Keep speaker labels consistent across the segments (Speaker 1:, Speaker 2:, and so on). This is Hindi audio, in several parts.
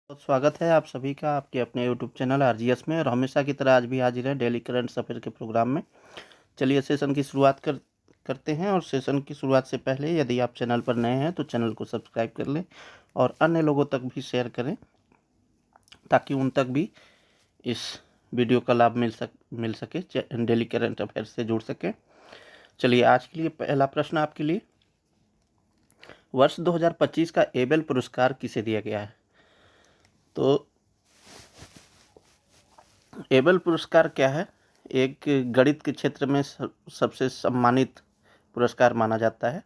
Speaker 1: बहुत स्वागत है आप सभी का आपके अपने यूट्यूब चैनल आरजीएस में। और हमेशा की तरह आज भी हाजिर है डेली करंट अफेयर के प्रोग्राम में। चलिए सेशन की शुरुआत करते हैं। और सेशन की शुरुआत से पहले यदि आप चैनल पर नए हैं तो चैनल को सब्सक्राइब कर लें और अन्य लोगों तक भी शेयर करें ताकि उन तक भी इस वीडियो का लाभ मिल सके, डेली करंट अफेयर से जुड़ सकें। चलिए आज के लिए पहला प्रश्न आपके लिए, वर्ष 2025 का एबेल पुरस्कार किसे दिया गया है? तो एबेल पुरस्कार क्या है? एक गणित के क्षेत्र में सबसे सम्मानित पुरस्कार माना जाता है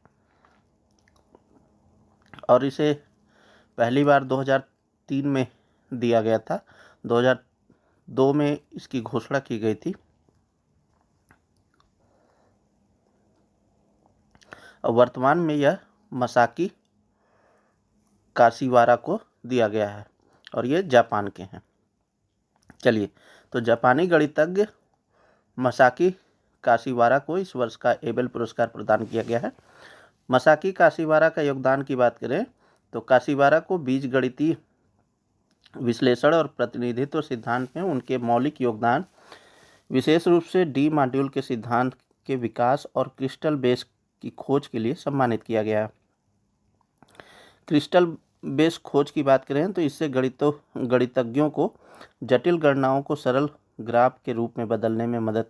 Speaker 1: और इसे पहली बार 2003 में दिया गया था। 2002 में इसकी घोषणा की गई थी और वर्तमान में यह मसाकी काशिवारा को दिया गया है और ये जापान के हैं। चलिए, तो जापानी गणितज्ञ मसाकी काशिवारा को इस वर्ष का एबेल पुरस्कार प्रदान किया गया है। मसाकी काशिवारा का योगदान की बात करें तो काशिवारा को बीजगणितीय विश्लेषण और प्रतिनिधित्व सिद्धांत में उनके मौलिक योगदान, विशेष रूप से डी मॉड्यूल के सिद्धांत के विकास और क्रिस्टल बेस की खोज के लिए सम्मानित किया गया है। क्रिस्टल बेस खोज की बात करें तो इससे गणितज्ञों को जटिल गणनाओं को सरल ग्राफ के रूप में बदलने में मदद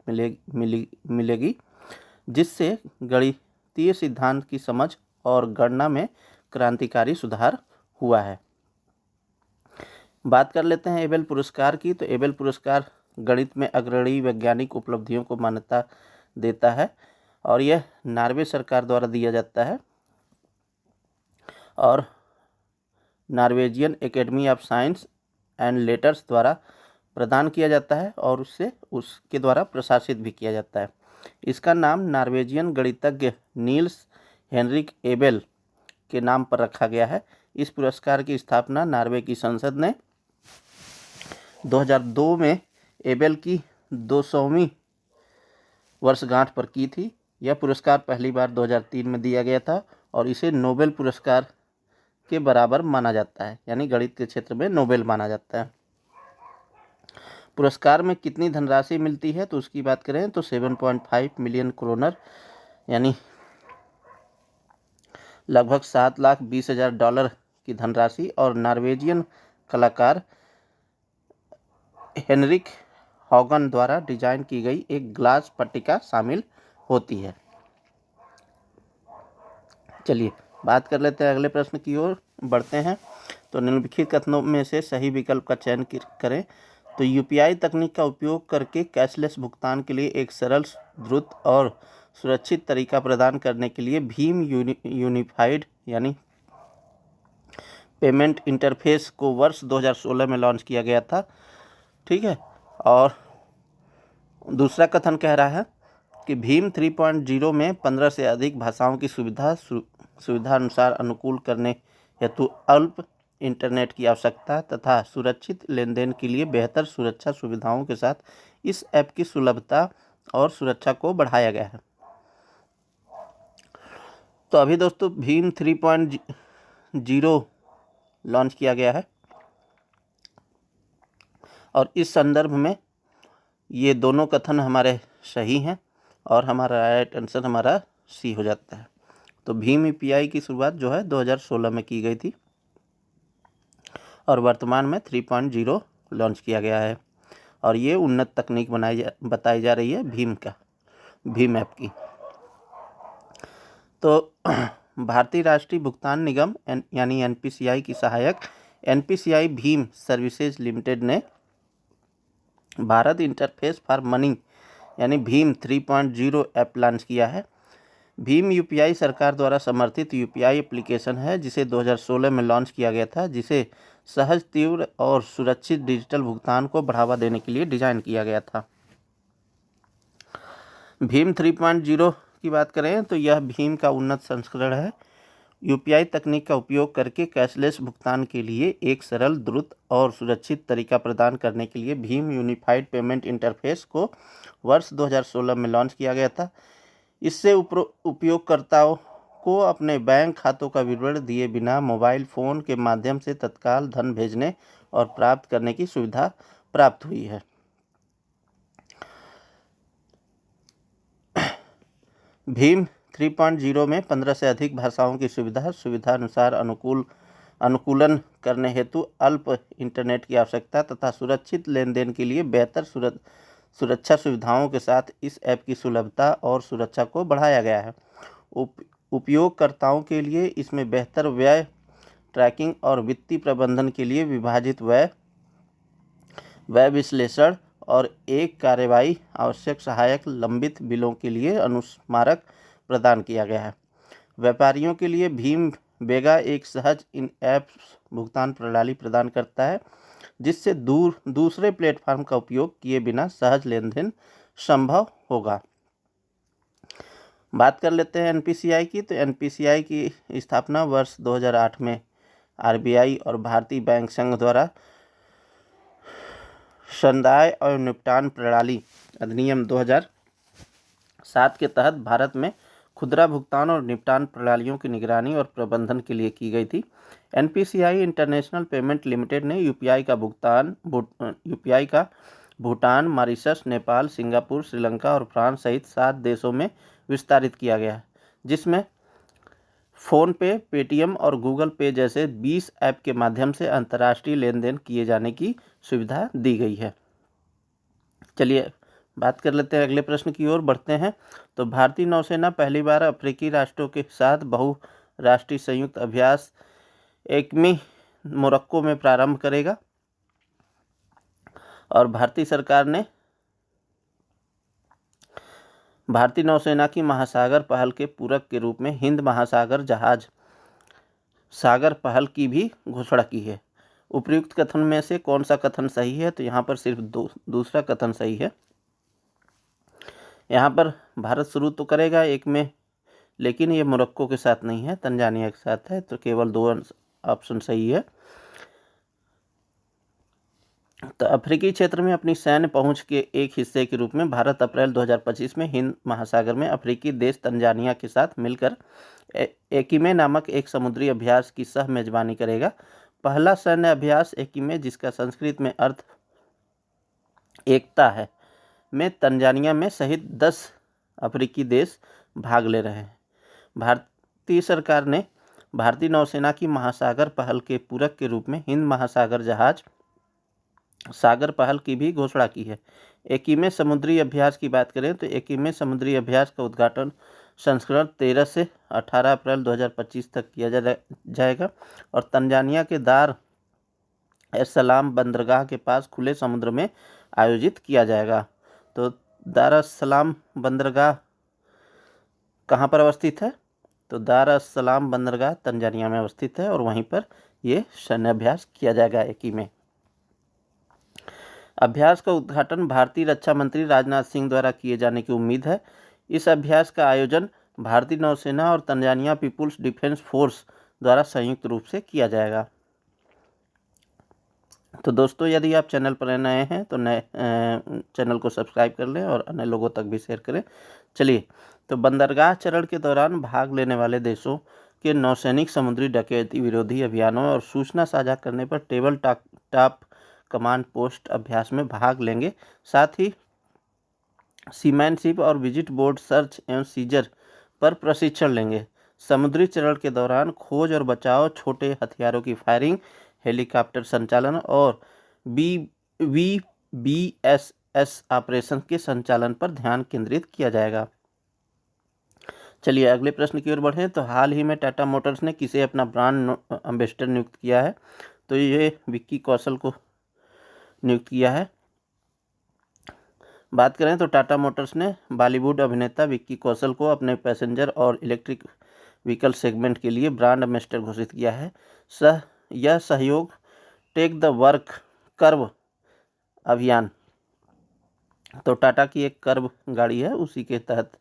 Speaker 1: मिलेगी, जिससे गणितीय सिद्धांत की समझ और गणना में क्रांतिकारी सुधार हुआ है। बात कर लेते हैं एबेल पुरस्कार की। तो एबेल पुरस्कार गणित में अग्रणी वैज्ञानिक उपलब्धियों को मान्यता देता है और यह नॉर्वे सरकार द्वारा दिया जाता है और Norwegian academy of science and letters द्वारा प्रदान किया जाता है और उसके द्वारा प्रशासित भी किया जाता है। इसका नाम नॉर्वेजियन गणितज्ञ नील्स हेनरिक एबेल के नाम पर रखा गया है। इस पुरस्कार की स्थापना नॉर्वे की संसद ने 2002 में एबेल की 200वीं वर्षगांठ पर की थी। यह पुरस्कार पहली बार 2003 में दिया गया था और इसे नोबेल पुरस्कार के बराबर माना जाता है, यानी गणित के क्षेत्र में नोबेल माना जाता है। पुरस्कार में कितनी धनराशि मिलती है तो उसकी बात करें तो 7.5 मिलियन क्रोनर यानी लगभग $7,20,000 की धनराशि और नॉर्वेजियन कलाकार हेनरिक हॉगन द्वारा डिजाइन की गई एक ग्लास पट्टिका शामिल होती है। चलिए बात कर लेते हैं अगले प्रश्न की ओर बढ़ते हैं। तो निम्नलिखित कथनों में से सही विकल्प का चयन करें। तो यूपीआई तकनीक का उपयोग करके कैशलेस भुगतान के लिए एक सरल, द्रुत और सुरक्षित तरीका प्रदान करने के लिए भीम यूनिफाइड यानी पेमेंट इंटरफेस को वर्ष 2016 में लॉन्च किया गया था। ठीक है, और दूसरा कथन कह रहा है कि भीम 3.0 में 15 से अधिक भाषाओं की सुविधा अनुसार अनुकूल करने हेतु अल्प इंटरनेट की आवश्यकता तथा सुरक्षित लेनदेन के लिए बेहतर सुरक्षा सुविधाओं के साथ इस ऐप की सुलभता और सुरक्षा को बढ़ाया गया है। तो अभी दोस्तों भीम 3.0 लॉन्च किया गया है और इस संदर्भ में ये दोनों कथन हमारे सही हैं और हमारा राइट आंसर हमारा सी हो जाता है। तो भीम यूपीआई की शुरुआत जो है 2016 में की गई थी और वर्तमान में 3.0 लॉन्च किया गया है और ये उन्नत तकनीक बताई जा रही है भीम ऐप की। तो भारतीय राष्ट्रीय भुगतान निगम यानी एनपीसीआई की सहायक एनपीसीआई भीम सर्विसेज लिमिटेड ने भारत इंटरफेस फॉर मनी यानी भीम 3.0 ऐप लॉन्च किया है। भीम यूपीआई सरकार द्वारा समर्थित यूपीआई एप्लीकेशन है जिसे 2016 में लॉन्च किया गया था, जिसे सहज, तीव्र और सुरक्षित डिजिटल भुगतान को बढ़ावा देने के लिए डिजाइन किया गया था। भीम 3.0 की बात करें तो यह भीम का उन्नत संस्करण है। यूपीआई तकनीक का उपयोग करके कैशलेस भुगतान के लिए एक सरल, द्रुत और सुरक्षित तरीका प्रदान करने के लिए भीम यूनिफाइड पेमेंट इंटरफेस को वर्ष 2016 में लॉन्च किया गया था। इससे उपयोगकर्ताओं को अपने बैंक खातों का विवरण दिए बिना मोबाइल फ़ोन के माध्यम से तत्काल धन भेजने और प्राप्त करने की सुविधा प्राप्त हुई है। भीम 3.0 में 15 से अधिक भाषाओं की सुविधा अनुसार अनुकूलन करने हेतु अल्प इंटरनेट की आवश्यकता तथा सुरक्षित लेनदेन के लिए बेहतर सुरक्षा सुविधाओं के साथ इस ऐप की सुलभता और सुरक्षा को बढ़ाया गया है। उपयोगकर्ताओं के लिए इसमें बेहतर व्यय ट्रैकिंग और वित्तीय प्रबंधन के लिए विभाजित व्यय विश्लेषण और एक कार्रवाई आवश्यक सहायक लंबित बिलों के लिए अनुस्मारक प्रदान किया गया है। व्यापारियों के लिए भीम बेगा एक सहज इन ऐप्स भुगतान प्रणाली प्रदान करता है जिससे दूसरे प्लेटफॉर्म का उपयोग किए बिना सहज लेनदेन संभव होगा। बात कर लेते हैं एनपीसीआई की। तो एनपीसीआई की स्थापना वर्ष 2008 में आरबीआई और भारतीय बैंक संघ द्वारा संदाय और निपटान प्रणाली अधिनियम 2007 के तहत भारत में खुदरा भुगतान और निपटान प्रणालियों की निगरानी और प्रबंधन के लिए की गई थी। एनपीसीआई इंटरनेशनल पेमेंट लिमिटेड ने यूपीआई का भूटान, मॉरिशस, नेपाल, सिंगापुर, श्रीलंका और फ्रांस सहित 7 देशों में विस्तारित किया गया है, जिसमें फ़ोनपे, पेटीएम और गूगल पे जैसे 20 ऐप के माध्यम से अंतर्राष्ट्रीय लेनदेन किए जाने की सुविधा दी गई है। चलिए बात कर लेते हैं, अगले प्रश्न की ओर बढ़ते हैं। तो भारतीय नौसेना पहली बार अफ्रीकी राष्ट्रों के साथ बहुराष्ट्रीय संयुक्त अभ्यास एक्मी मोरक्को में प्रारंभ करेगा और भारतीय सरकार ने भारतीय नौसेना की महासागर पहल के पूरक के रूप में हिंद महासागर जहाज सागर पहल की भी घोषणा की है। उपयुक्त कथन में से कौन सा कथन सही है? तो यहाँ पर सिर्फ दूसरा कथन सही है। यहाँ पर भारत शुरू तो करेगा एक में, लेकिन ये मोरक्को के साथ नहीं है, तंजानिया के साथ है, तो केवल 2 ऑप्शन सही है। तो अफ्रीकी क्षेत्र में अपनी सैन्य पहुंच के एक हिस्से के रूप में भारत अप्रैल 2025 में हिंद महासागर में अफ्रीकी देश तंजानिया के साथ मिलकर एकीमे नामक एक समुद्री अभ्यास की सह मेजबानी करेगा। पहला सैन्य अभ्यास एकीमे, जिसका संस्कृत में अर्थ एकता है, में तंजानिया में सहित 10 अफ्रीकी देश भाग ले रहे हैं। भारतीय सरकार ने भारतीय नौसेना की महासागर पहल के पूरक के रूप में हिंद महासागर जहाज सागर पहल की भी घोषणा की है। एकीमे समुद्री अभ्यास की बात करें तो एकीमे समुद्री अभ्यास का उद्घाटन संस्करण 13 से 18 अप्रैल 2025 तक किया जाएगा और तंजानिया के दार एस सलाम बंदरगाह के पास खुले समुद्र में आयोजित किया जाएगा। तो दार एस सलाम बंदरगाह कहाँ पर अवस्थित है? तो दार एस सलाम बंदरगाह तंजानिया में अवस्थित है और वहीं पर ये सैन्य अभ्यास किया जाएगा एकीमे। अभ्यास का उद्घाटन भारतीय रक्षा मंत्री राजनाथ सिंह द्वारा किए जाने की उम्मीद है। इस अभ्यास का आयोजन भारतीय नौसेना और तंजानिया पीपुल्स डिफेंस फोर्स द्वारा संयुक्त रूप से किया जाएगा। तो दोस्तों, यदि आप चैनल पर नए हैं तो चैनल को सब्सक्राइब कर लें और अन्य लोगों तक भी शेयर करें। चलिए, तो बंदरगाह चरण के दौरान भाग लेने वाले देशों के नौसैनिक समुद्री डकैती विरोधी अभियानों और सूचना साझा करने पर टेबल टॉप कमांड पोस्ट अभ्यास में भाग लेंगे। साथ ही सीमैनशिप और विजिट बोर्ड सर्च एवं सीजर पर प्रशिक्षण लेंगे। समुद्री चरण के दौरान खोज और बचाव, छोटे हथियारों की फायरिंग, हेलीकॉप्टर संचालन और VBSS ऑपरेशन के संचालन पर ध्यान केंद्रित किया जाएगा। चलिए अगले प्रश्न की ओर बढ़ें। तो हाल ही में टाटा मोटर्स ने किसे अपना ब्रांड एम्बेसडर नियुक्त किया है? तो ये विक्की कौशल को नियुक्त किया है। बात करें तो टाटा मोटर्स ने बॉलीवुड अभिनेता विक्की कौशल को अपने पैसेंजर और इलेक्ट्रिक व्हीकल सेगमेंट के लिए ब्रांड एम्बेसडर घोषित किया है। यह सहयोग टेक द वर्क कर्व अभियान, तो टाटा की एक कर्व गाड़ी है, उसी के तहत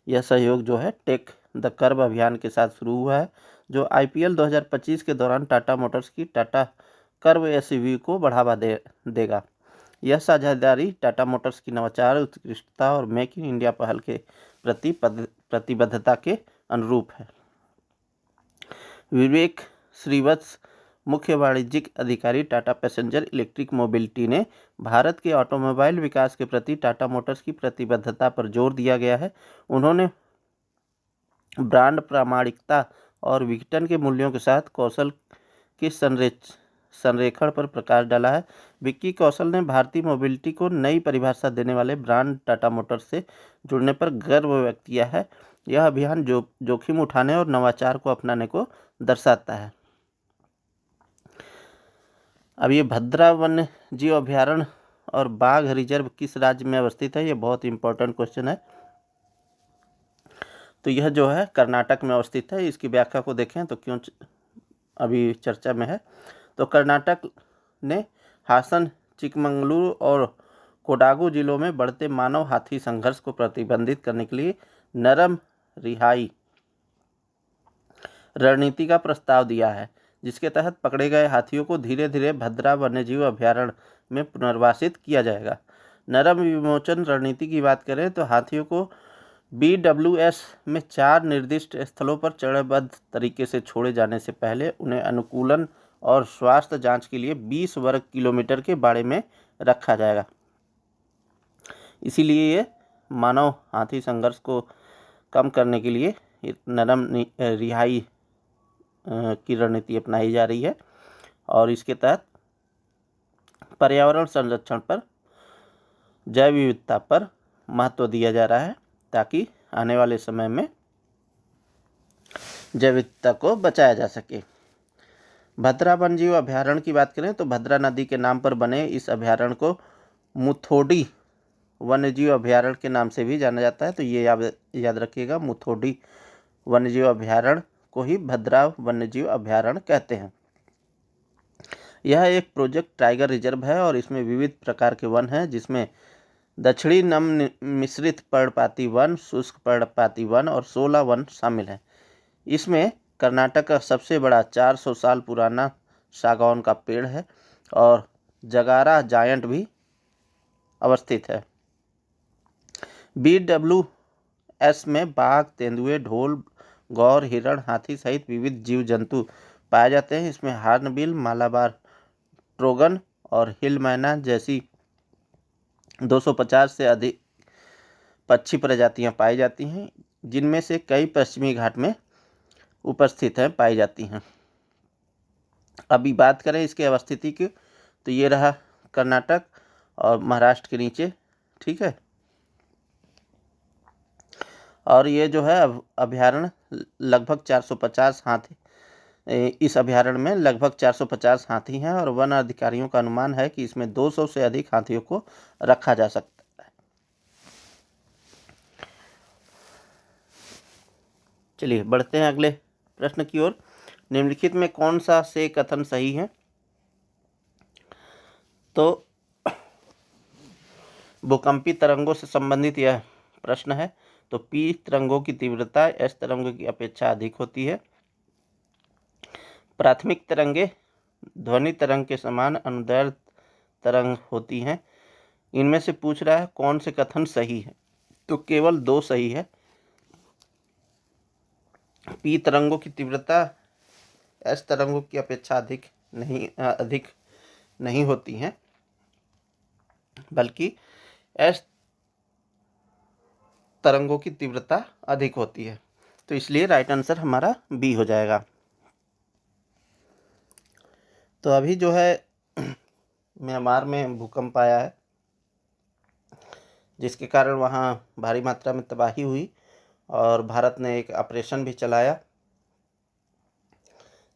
Speaker 1: यह सहयोग जो है टेक द कर्व अभियान के साथ शुरू हुआ है, जो IPL 2025 के दौरान टाटा मोटर्स की टाटा कर्व SUV को बढ़ावा देगा। यह साझेदारी टाटा मोटर्स की नवाचार, उत्कृष्टता और मेक इन इंडिया पहल के प्रति प्रतिबद्धता के अनुरूप है। विवेक श्रीवत्स, मुख्य वाणिज्यिक अधिकारी टाटा पैसेंजर इलेक्ट्रिक मोबिलिटी ने भारत के ऑटोमोबाइल विकास के प्रति टाटा मोटर्स की प्रतिबद्धता पर जोर दिया गया है। उन्होंने ब्रांड प्रामाणिकता और विघटन के मूल्यों के साथ कौशल के संरेखण पर प्रकाश डाला है। विक्की कौशल ने भारतीय मोबिलिटी को नई परिभाषा देने वाले ब्रांड टाटा मोटर्स से जुड़ने पर गर्व व्यक्त किया है। यह अभियान जोखिम उठाने और नवाचार को अपनाने को दर्शाता है। अब ये भद्रा वन्य जीव अभयारण्य और बाघ रिजर्व किस राज्य में अवस्थित है, ये बहुत इंपॉर्टेंट क्वेश्चन है। तो यह जो है कर्नाटक में अवस्थित है। इसकी व्याख्या को देखें तो क्यों अभी चर्चा में है। तो कर्नाटक ने हासन, चिकमंगलुरु और कोडागू जिलों में बढ़ते मानव हाथी संघर्ष को प्रतिबंधित करने के लिए नरम रिहाई रणनीति का प्रस्ताव दिया है, जिसके तहत पकड़े गए हाथियों को धीरे धीरे भद्रा वन्यजीव अभयारण्य में पुनर्वासित किया जाएगा। नरम विमोचन रणनीति की बात करें तो हाथियों को BWS में 4 निर्दिष्ट स्थलों पर चरणबद्ध तरीके से छोड़े जाने से पहले उन्हें अनुकूलन और स्वास्थ्य जांच के लिए 20 वर्ग किलोमीटर के बाड़े में रखा जाएगा। इसीलिए ये मानव हाथी संघर्ष को कम करने के लिए नरम रिहाई की रणनीति अपनाई जा रही है और इसके तहत पर्यावरण संरक्षण पर, जैव विविधता पर महत्व दिया जा रहा है ताकि आने वाले समय में जैव विविधता को बचाया जा सके। भद्रा वन्यजीव अभयारण्य की बात करें तो भद्रा नदी के नाम पर बने इस अभयारण्य को मुथोडी वन्यजीव अभयारण्य के नाम से भी जाना जाता है। तो ये याद रखिएगा, मुथोडी वन्यजीव अभयारण्य को ही भद्रा वन्यजीव अभयारण्य कहते हैं। यह एक प्रोजेक्ट टाइगर रिजर्व है और इसमें विविध प्रकार के वन हैं, जिसमें दक्षिणी नम मिश्रित पर्णपाती वन, शुष्क पर्णपाती वन और 16 वन शामिल हैं। इसमें कर्नाटक का सबसे बड़ा 400 साल पुराना सागौन का पेड़ है और जगारा जायंट भी अवस्थित है। BWS में बाघ, तेंदुए, ढोल, गौर, हिरण, हाथी सहित विविध जीव जंतु पाए जाते हैं। इसमें हार्नबिल, मालाबार ट्रोगन और हिल मैना जैसी 250 से अधिक पक्षी प्रजातियां पाई जाती हैं, जिनमें से कई पश्चिमी घाट में उपस्थित हैं पाई जाती हैं। अभी बात करें इसके अवस्थिति की तो ये रहा कर्नाटक और महाराष्ट्र के नीचे, ठीक है। और ये जो है अभयारण्य लगभग 450 हाथी, इस अभयारण्य में लगभग 450 हाथी हैं और वन अधिकारियों का अनुमान है कि इसमें 200 से अधिक हाथियों को रखा जा सकता है। चलिए बढ़ते हैं अगले प्रश्न की ओर। निम्नलिखित में कौन सा से कथन सही है? तो भूकंपी तरंगों से संबंधित यह प्रश्न है। तो P तरंगों की तीव्रता S तरंगों की अपेक्षा अधिक होती है। प्राथमिक तरंगे ध्वनि तरंग के समान अनुदैर्ध्य तरंग होती हैं। इनमें से पूछ रहा है कौन से कथन सही है, तो केवल 2 सही है। P तरंगों की तीव्रता S तरंगों की अपेक्षा अधिक नहीं होती हैं, बल्कि S तरंगों की तीव्रता अधिक होती है। तो इसलिए राइट आंसर हमारा B हो जाएगा। तो अभी जो है म्यांमार में भूकंप आया है, जिसके कारण वहाँ भारी मात्रा में तबाही हुई और भारत ने एक ऑपरेशन भी चलाया,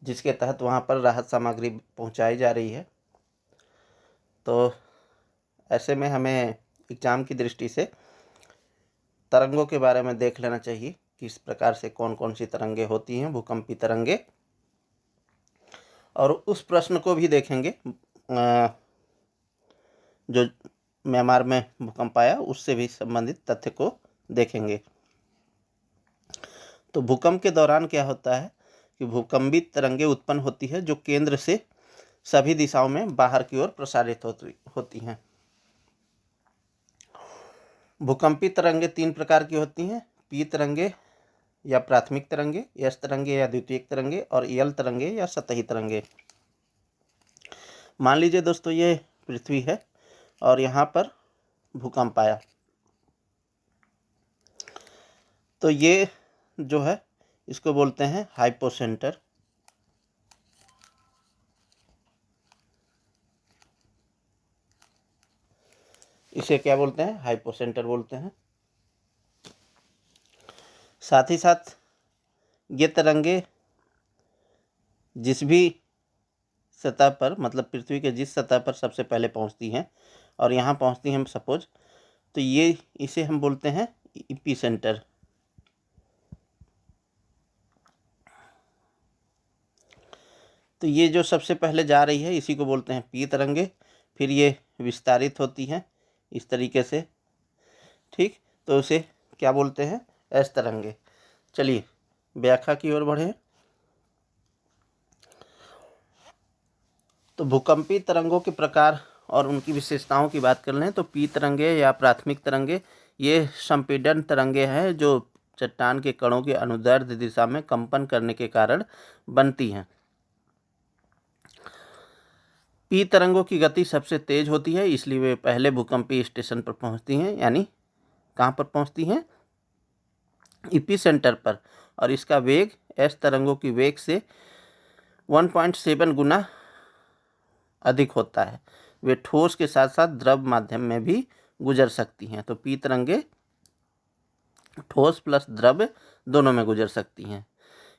Speaker 1: जिसके तहत वहाँ पर राहत सामग्री पहुँचाई जा रही है। तो ऐसे में हमें एग्ज़ाम की दृष्टि से तरंगों के बारे में देख लेना चाहिए, किस प्रकार से कौन कौन सी तरंगे होती हैं, भूकंपी तरंगे। और उस प्रश्न को भी देखेंगे जो म्यांमार में भूकंप आया, उससे भी संबंधित तथ्य को देखेंगे। तो भूकंप के दौरान क्या होता है कि भूकंपी तरंगे उत्पन्न होती है जो केंद्र से सभी दिशाओं में बाहर की ओर प्रसारित होती हैं। भूकंपी तरंगे 3 प्रकार की होती हैं। P तरंगे या प्राथमिक तरंगे, एस तरंगे या द्वितीयक तरंगे, और एल तरंगे या सतही तरंगे। मान लीजिए दोस्तों ये पृथ्वी है और यहाँ पर भूकंप आया, तो ये जो है इसको बोलते हैं हाइपोसेंटर। इसे क्या बोलते हैं? हाइपोसेंटर बोलते हैं। साथ ही साथ ये तरंगे जिस भी सतह पर, मतलब पृथ्वी के जिस सतह पर सबसे पहले पहुंचती हैं और यहाँ पहुंचती हैं सपोज, तो ये इसे हम बोलते हैं एपिसेंटर। तो ये जो सबसे पहले जा रही है इसी को बोलते हैं पी तरंगे, फिर ये विस्तारित होती हैं इस तरीके से, ठीक, तो उसे क्या बोलते हैं? एस तरंगे। चलिए व्याख्या की ओर बढ़े। तो भूकंपी तरंगों के प्रकार और उनकी विशेषताओं की बात कर लें तो पी तरंगे या प्राथमिक तरंगे ये संपीड़न तरंगे हैं जो चट्टान के कणों की अनुदैर्ध्य दिशा में कंपन करने के कारण बनती हैं। पी तरंगों की गति सबसे तेज होती है, इसलिए वे पहले भूकंपीय स्टेशन पर पहुंचती हैं, यानी कहाँ पर पहुंचती हैं? एपिसेंटर पर, और इसका वेग एस तरंगों की वेग से 1.7 गुना अधिक होता है। वे ठोस के साथ साथ द्रव माध्यम में भी गुजर सकती हैं। तो पी तरंगे ठोस प्लस द्रव दोनों में गुजर सकती हैं।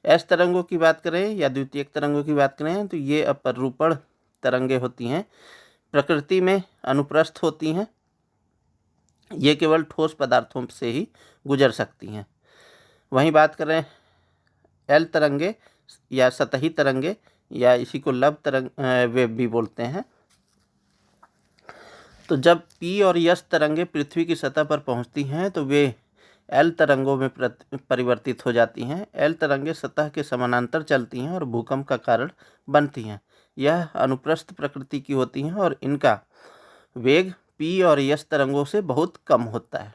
Speaker 1: एस तरंगों की बात करें या द्वितीयक तरंगों की बात करें तो ये अपरूपण तरंगे होती हैं, प्रकृति में अनुप्रस्थ होती हैं, ये केवल ठोस पदार्थों से ही गुजर सकती हैं। वहीं बात करें एल तरंगे या सतही तरंगे या इसी को लब तरंग वेव भी बोलते हैं, तो जब पी और यस तरंगे पृथ्वी की सतह पर पहुंचती हैं तो वे एल तरंगों में परिवर्तित हो जाती हैं। एल तरंगे सतह के समानांतर चलती हैं और भूकंप का कारण बनती हैं। यह अनुप्रस्थ प्रकृति की होती हैं और इनका वेग पी और यस तरंगों से बहुत कम होता है।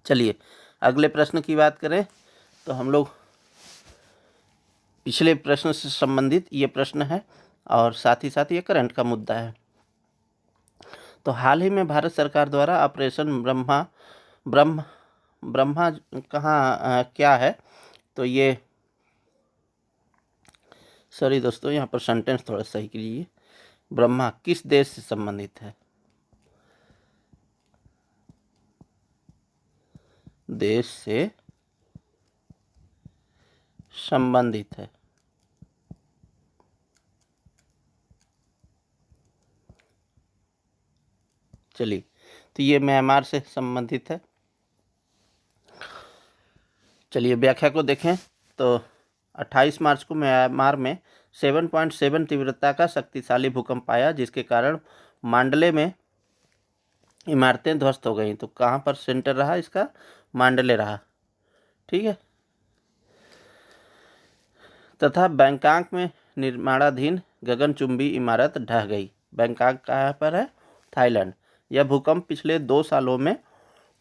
Speaker 1: चलिए अगले प्रश्न की बात करें तो हम लोग पिछले प्रश्न से संबंधित ये प्रश्न है और साथ ही साथ ये करंट का मुद्दा है। तो हाल ही में भारत सरकार द्वारा ऑपरेशन ब्रह्मा कहाँ क्या है? तो ये सॉरी दोस्तों, यहाँ पर सेंटेंस थोड़ा सही कीजिए। ब्रह्मा किस देश से संबंधित है? देश से संबंधित है। चलिए, तो ये म्यांमार से संबंधित है। चलिए व्याख्या को देखें तो 28 मार्च को म्यांमार में 7.7 तीव्रता का शक्तिशाली भूकंप आया, जिसके कारण मांडले में इमारतें ध्वस्त हो गई। तो कहाँ पर सेंटर रहा इसका? मांडले रहा, ठीक है। तथा बैंकॉक में निर्माणाधीन गगनचुंबी इमारत ढह गई। बैंकॉक कहाँ पर है? थाईलैंड। यह भूकंप पिछले 2 सालों में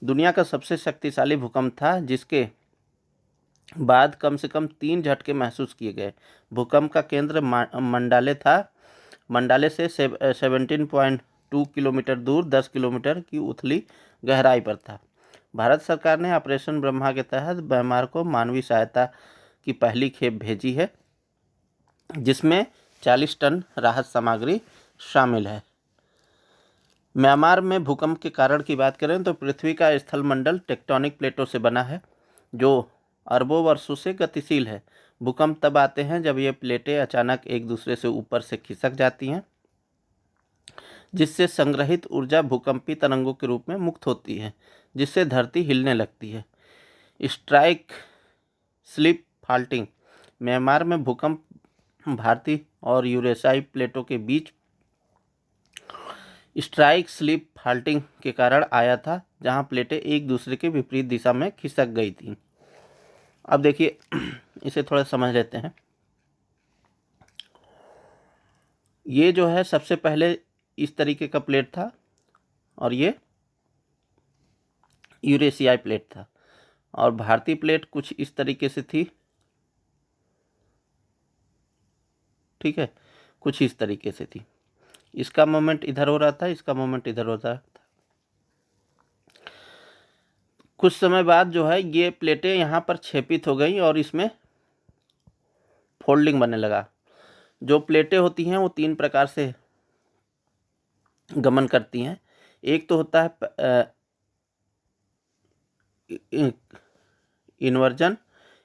Speaker 1: दुनिया का सबसे शक्तिशाली भूकंप था, जिसके बाद कम से कम 3 झटके महसूस किए गए। भूकंप का केंद्र मंडाले था। मंडाले से 17.2 किलोमीटर दूर 10 किलोमीटर की उथली गहराई पर था। भारत सरकार ने ऑपरेशन ब्रह्मा के तहत म्यांमार को मानवीय सहायता की पहली खेप भेजी है, जिसमें 40 टन राहत सामग्री शामिल है। म्यांमार में भूकंप के कारण की बात करें तो पृथ्वी का स्थलमंडल टेक्टोनिक प्लेटों से बना है, जो अरबों वर्षों से गतिशील है। भूकंप तब आते हैं जब ये प्लेटें अचानक एक दूसरे से ऊपर से खिसक जाती हैं, जिससे संग्रहित ऊर्जा भूकंपी तरंगों के रूप में मुक्त होती है, जिससे धरती हिलने लगती है। Strike slip faulting. म्यांमार में भूकंप भारतीय और यूरेशियाई प्लेटों के बीच स्ट्राइक स्लिप फॉल्टिंग के कारण आया था, जहां प्लेटें एक दूसरे के विपरीत दिशा में खिसक गई थीं। अब देखिए इसे थोड़ा समझ लेते हैं। ये जो है सबसे पहले इस तरीके का प्लेट था और ये यूरेशियाई प्लेट था। और भारतीय प्लेट कुछ इस तरीके से थी, ठीक है, कुछ इस तरीके से थी। इसका मोमेंट इधर हो रहा था, इसका मोमेंट इधर हो रहा था। कुछ समय बाद जो है ये प्लेटें यहाँ पर छेपित हो गई और इसमें फोल्डिंग बनने लगा। जो प्लेटें होती हैं वो 3 प्रकार से गमन करती हैं। एक तो होता है इन्वर्जन,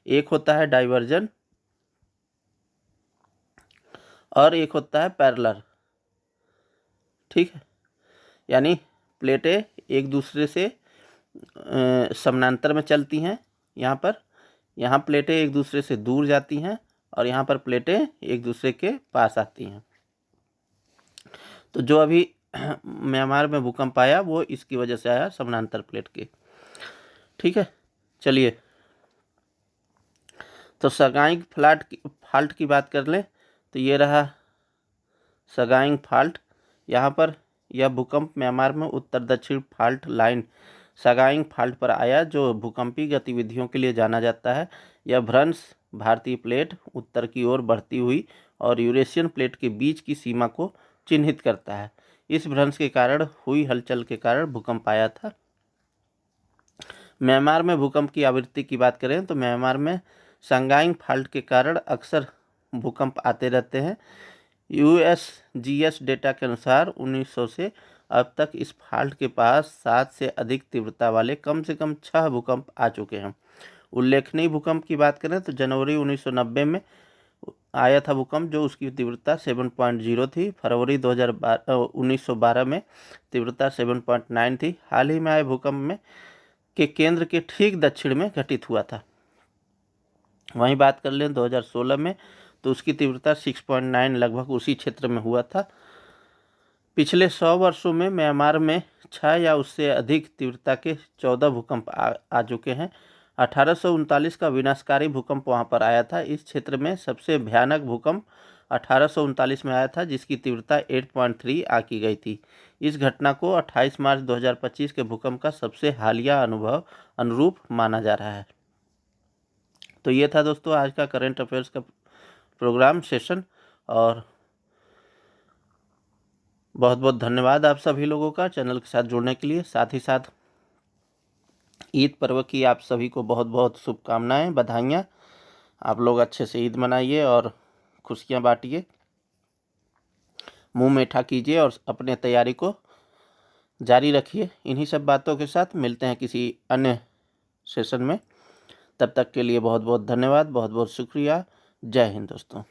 Speaker 1: एक होता है डाइवर्जन और एक होता है पैरेलल, ठीक है। यानी प्लेटें एक दूसरे से समानांतर में चलती हैं, यहाँ प्लेटें एक दूसरे से दूर जाती हैं और यहाँ पर प्लेटें एक दूसरे के पास आती हैं। तो जो अभी म्यांमार में भूकंप आया वो इसकी वजह से आया, समानांतर प्लेट के, ठीक है। चलिए, तो सगाइंग फाल्ट की बात कर लें तो ये रहा सगाइंग फाल्ट। यहाँ पर यह भूकंप म्यांमार में उत्तर दक्षिण फाल्ट लाइन सगाइंग फाल्ट पर आया, जो भूकंपीय गतिविधियों के लिए जाना जाता है। यह भ्रंश भारतीय प्लेट उत्तर की ओर बढ़ती हुई और यूरेशियन प्लेट के बीच की सीमा को चिन्हित करता है। इस भ्रंश के कारण हुई हलचल के कारण भूकंप आया था। म्यांमार में भूकंप की आवृत्ति की बात करें तो म्यांमार में सगाइंग फाल्ट के कारण अक्सर भूकंप आते रहते हैं। USGS डेटा के अनुसार 1900 से अब तक इस फाल्ट के पास 7 से अधिक तीव्रता वाले कम से कम 6 भूकंप आ चुके हैं। उल्लेखनीय भूकंप की बात करें तो जनवरी 1990 में आया था भूकंप, जो उसकी तीव्रता 7.0 थी। फरवरी 1912 में तीव्रता 7.9 थी। हाल ही में आए भूकंप में के केंद्र के ठीक दक्षिण में घटित हुआ था। वहीं बात कर लें 2016 में तो उसकी तीव्रता 6.9 लगभग उसी क्षेत्र में हुआ था। पिछले 100 वर्षों में म्यांमार में 6 या उससे अधिक तीव्रता के 14 भूकंप आ चुके हैं। 1839 का विनाशकारी भूकंप वहां पर आया था। इस क्षेत्र में सबसे भयानक भूकंप 1839 में आया था, जिसकी तीव्रता 8.3 आंकी गई थी। इस घटना को 28 मार्च 2025 के भूकंप का सबसे हालिया अनुरूप माना जा रहा है। तो ये था दोस्तों आज का करंट अफेयर्स का प्रोग्राम सेशन, और बहुत बहुत धन्यवाद आप सभी लोगों का चैनल के साथ जुड़ने के लिए। साथ ही साथ ईद पर्व की आप सभी को बहुत बहुत शुभकामनाएं, बधाइयाँ। आप लोग अच्छे से ईद मनाइए और खुशियाँ बांटिए, मुंह मीठा कीजिए और अपने तैयारी को जारी रखिए। इन्हीं सब बातों के साथ मिलते हैं किसी अन्य सेशन में। तब तक के लिए बहुत बहुत धन्यवाद, बहुत बहुत शुक्रिया। जय हिंद दोस्तों।